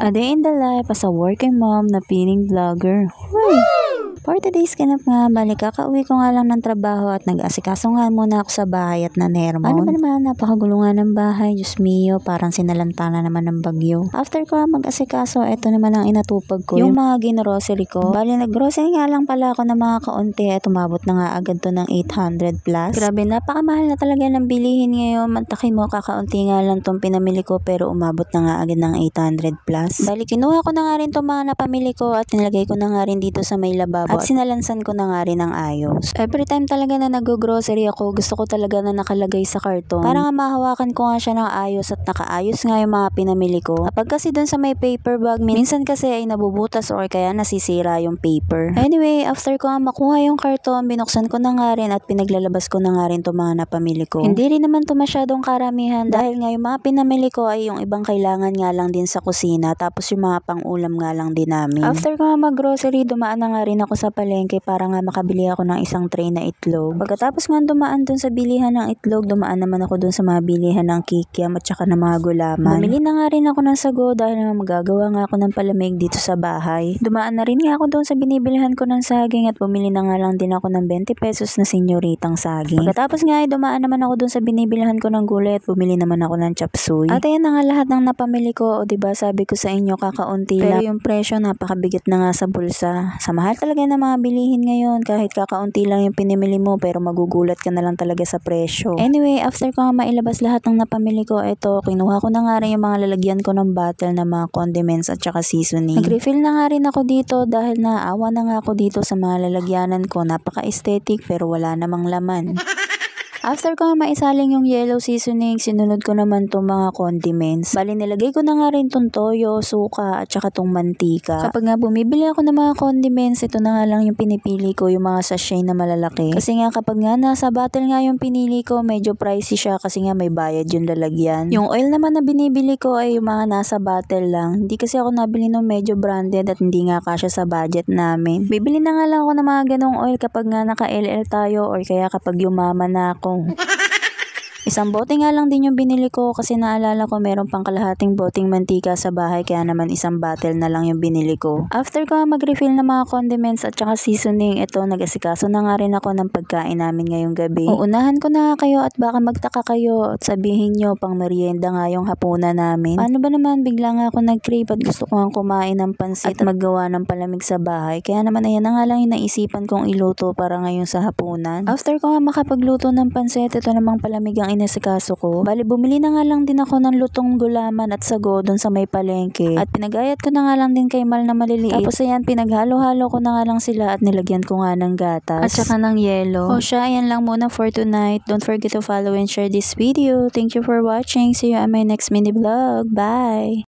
A day in the life as a working mom na piling vlogger. Hoy! For today's ganap nga, balik kakauwi ko nga lang ng trabaho at nag-asikaso nga muna ako sa bahay at nanermon. Ano ba naman, napakagulo nga ng bahay, Diyos mio, parang sinalanta na naman ng bagyo. After ko nga mag-asikaso, eto naman ang inatupag ko, yung mga gin-grocery ko. Bali, nag-grocery nga lang pala ako ng mga kaunti at umabot na nga agad to ng 800 plus. Grabe, napakamahal na talaga ng bilihin ngayon. Mantakin mo, kakaunti nga lang tong pinamili ko pero umabot na nga agad ng 800 plus. Bali, kinuha ko na nga rin tong mga napamili ko at nilagay ko na nga rin dito sa may lababo. At sinalansan ko na nga rin ng ayos. Every time talaga na nag-grocery ako, gusto ko talaga na nakalagay sa karton. Para nga mahawakan ko nga siya ng ayos at nakaayos nga yung mga pinamili ko. Kapag kasi dun sa may paper bag, minsan kasi ay nabubutas or kaya nasisira yung paper. Anyway, after ko nga makuha yung karton, binuksan ko na nga rin at pinaglalabas ko na nga rin itong mga napamili ko. Hindi rin naman to masyadong karamihan dahil nga yung mga pinamili ko ay yung ibang kailangan nga lang din sa kusina tapos yung mga pang-ulam nga lang din namin. After ko nga mag-grocery, dumaan na nga rin ako sa palengke para nga makabili ako ng isang tray na itlog. Pagkatapos nga dumaan dun sa bilihan ng itlog, dumaan naman ako dun sa mga bilihan ng kikiam at saka ng mga gulaman. Bumili na nga rin ako ng sago dahil nga magagawa nga ako ng palamig dito sa bahay. Dumaan na rin nga ako dun sa binibilihan ko ng saging at bumili na nga lang din ako ng 20 pesos na senyoritang saging. Pagkatapos nga ay dumaan naman ako dun sa binibilihan ko ng gulay at bumili naman ako ng chop suey. At ayan na nga lahat ng napamili ko, o diba sabi ko sa inyo kakaunti lang. Pero yung presyo napakabigat na nga sa bulsa. Sa mahal talaga ng mga bilihin ngayon, kahit kakaunti lang yung pinimili mo pero magugulat ka na lang talaga sa presyo. Anyway, after ko nga mailabas lahat ng napamili ko, eto, kinuha ko na nga rin yung mga lalagyan ko ng bottle na mga condiments at saka seasoning. Nag-refill na nga rin ako dito dahil naawa na nga ako dito sa mga lalagyanan ko. Napaka-aesthetic pero wala namang laman. After ko nga maisaling yung yellow seasoning, sinunod ko naman itong mga condiments. Bali, nilagay ko na nga rin itong toyo, suka, at saka itong mantika. Kapag nga bumibili ako ng mga condiments, ito na nga lang yung pinipili ko, yung mga sachet na malalaki. Kasi nga kapag nga nasa bottle nga yung pinili ko, medyo pricey siya kasi nga may bayad yung lalagyan. Yung oil naman na binibili ko ay yung mga nasa bottle lang. Hindi kasi ako nabili ng medyo branded at hindi nga kasya sa budget namin. Bibili na nga lang ako ng mga ganong oil kapag nga naka-LL tayo or kaya kapag yumaman na ako. Isang bote nga lang din yung binili ko kasi naalala ko meron pang kalahating boteng mantika sa bahay kaya naman isang bottle na lang yung binili ko. After ko mag-refill ng mga condiments at saka seasoning, ito nag-asikaso na nga rin ako ng pagkain namin ngayong gabi. Uunahan ko na kayo at baka magtaka kayo at sabihin nyo pang merienda nga yung hapunan namin. Paano ba naman bigla nga ako nag-crave at gusto ko nga kumain ng pansit at maggawa ng palamig sa bahay. Kaya naman ayan na nga lang yung naisipan kong iluto para ngayon sa hapunan. After ko nga makapagluto ng pansit, ito namang palamig ang inasikaso ko. Bali, bumili na nga lang din ako ng lutong gulaman at sago doon sa may palengke. At pinagayat ko na nga lang din kay Mal na maliliit. Tapos ayan, pinaghalo-halo ko na nga lang sila at nilagyan ko nga ng gatas. At saka ng yelo. O siya, ayan lang muna for tonight. Don't forget to follow and share this video. Thank you for watching. See you on my next mini vlog. Bye!